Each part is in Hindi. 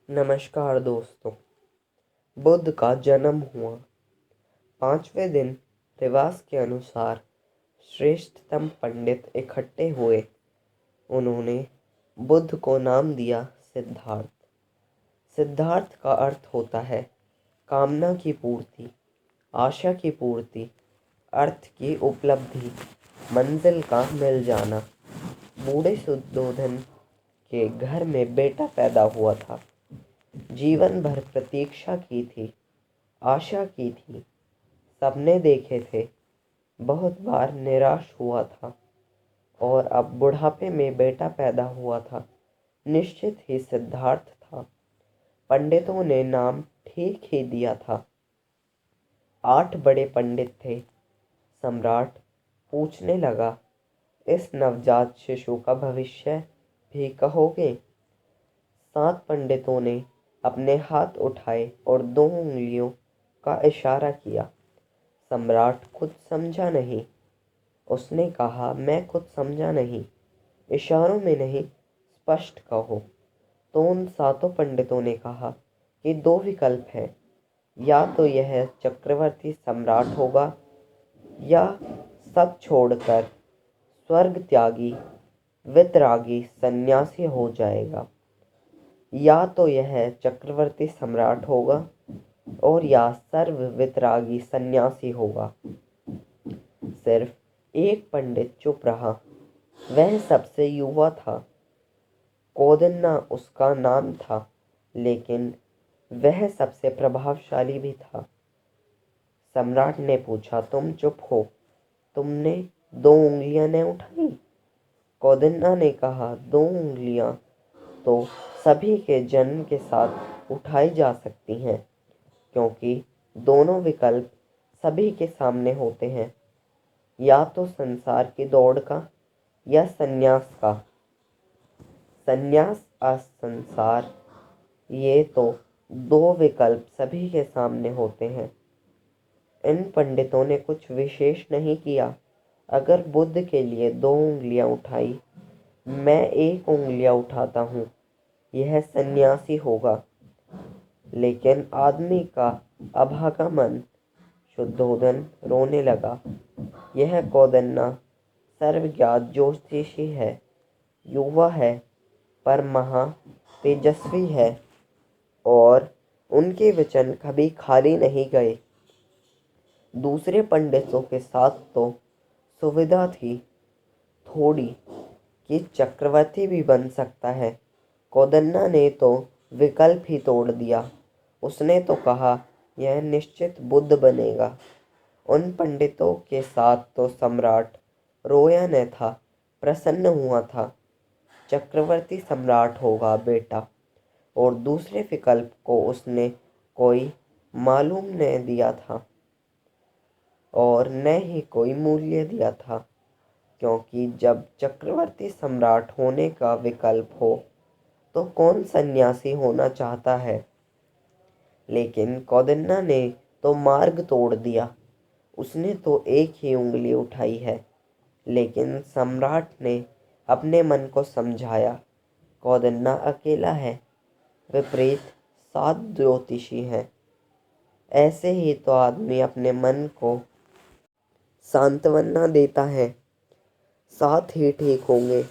नमस्कार दोस्तों। बुद्ध का जन्म हुआ। 5वें दिन रिवाज के अनुसार श्रेष्ठतम पंडित इकट्ठे हुए। उन्होंने बुद्ध को नाम दिया सिद्धार्थ। सिद्धार्थ का अर्थ होता है कामना की पूर्ति, आशा की पूर्ति, अर्थ की उपलब्धि, मंजिल का मिल जाना। बूढ़े शुद्धोधन के घर में बेटा पैदा हुआ था। जीवन भर प्रतीक्षा की थी, आशा की थी, सपने देखे थे, बहुत बार निराश हुआ था और अब बुढ़ापे में बेटा पैदा हुआ था। निश्चित ही सिद्धार्थ था। पंडितों ने नाम ठीक ही दिया था। 8 बड़े पंडित थे। सम्राट पूछने लगा, इस नवजात शिशु का भविष्य भी कहोगे? 7 पंडितों ने अपने हाथ उठाए और 2 उंगलियों का इशारा किया। सम्राट कुछ समझा नहीं। उसने कहा, मैं कुछ समझा नहीं, इशारों में नहीं, स्पष्ट कहो। तो उन 7 पंडितों ने कहा कि 2 विकल्प हैं, या तो यह चक्रवर्ती सम्राट होगा या सब छोड़कर स्वर्ग त्यागी वितरागी सन्यासी हो जाएगा। या तो यह चक्रवर्ती सम्राट होगा और या सर्व वितरागी सन्यासी होगा। सिर्फ एक पंडित चुप रहा। वह सबसे युवा था। कौंडिन्य उसका नाम था, लेकिन वह सबसे प्रभावशाली भी था। सम्राट ने पूछा, तुम चुप हो? तुमने 2 उंगलियां न उठाई? कौंडिन्य ने कहा, 2 उंगलियां तो सभी के जन्म के साथ उठाई जा सकती हैं, क्योंकि दोनों विकल्प सभी के सामने होते हैं, या तो संसार की दौड़ का या संन्यास का। संन्यास और संसार, ये तो 2 विकल्प सभी के सामने होते हैं। इन पंडितों ने कुछ विशेष नहीं किया। अगर बुद्ध के लिए 2 उंगलियां उठाई, मैं 1 उंगलियां उठाता हूँ, यह सन्यासी होगा। लेकिन आदमी का अभागा मन शुद्धोधन रोने लगा। यह कौंडिन्य सर्वज्ञात ज्योतिषी है, युवा है, पर महा तेजस्वी है और उनके वचन कभी खाली नहीं गए। दूसरे पंडितों के साथ तो सुविधा थी थोड़ी कि चक्रवर्ती भी बन सकता है। कौंडिन्य ने तो विकल्प ही तोड़ दिया। उसने तो कहा, यह निश्चित बुद्ध बनेगा। उन पंडितों के साथ तो सम्राट रोया न था, प्रसन्न हुआ था। चक्रवर्ती सम्राट होगा बेटा। और दूसरे विकल्प को उसने कोई मालूम न दिया था और न ही कोई मूल्य दिया था, क्योंकि जब चक्रवर्ती सम्राट होने का विकल्प हो तो कौन सन्यासी होना चाहता है। लेकिन कौंडिन्य ने तो मार्ग तोड़ दिया। उसने तो एक ही उंगली उठाई है। लेकिन सम्राट ने अपने मन को समझाया, कौंडिन्य अकेला है, विपरीत 7 ज्योतिषी हैं। ऐसे ही तो आदमी अपने मन को सांत्वना देता है। 7 ही ठीक होंगे,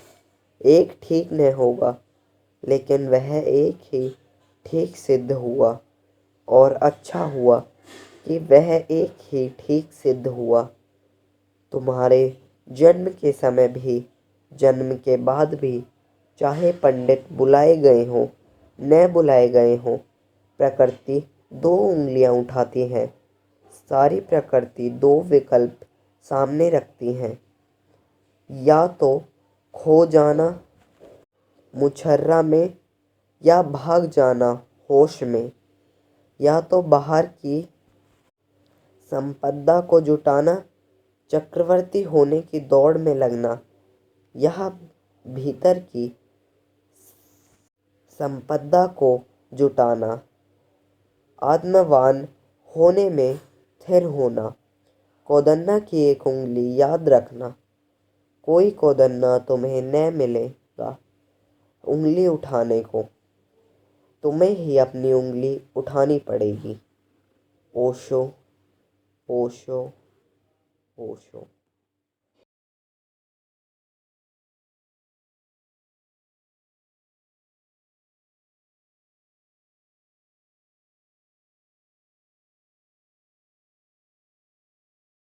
एक ठीक न होगा, लेकिन वह एक ही ठीक सिद्ध हुआ। और अच्छा हुआ कि वह एक ही ठीक सिद्ध हुआ। तुम्हारे जन्म के समय भी, जन्म के बाद भी, चाहे पंडित बुलाए गए हों न बुलाए गए हों, प्रकृति 2 उंगलियां उठाती है। सारी प्रकृति 2 विकल्प सामने रखती हैं, या तो खो जाना मुछर्रा में या भाग जाना होश में, या तो बाहर की संपदा को जुटाना, चक्रवर्ती होने की दौड़ में लगना, या भीतर की संपदा को जुटाना, आत्मवान होने में स्थिर होना। कौंडिन्य की 1 उंगली याद रखना। कोई कौंडिन्य तुम्हें न मिलेगा उंगली उठाने को। तुम्हें ही अपनी उंगली उठानी पड़ेगी। ओशो, ओशो, ओशो।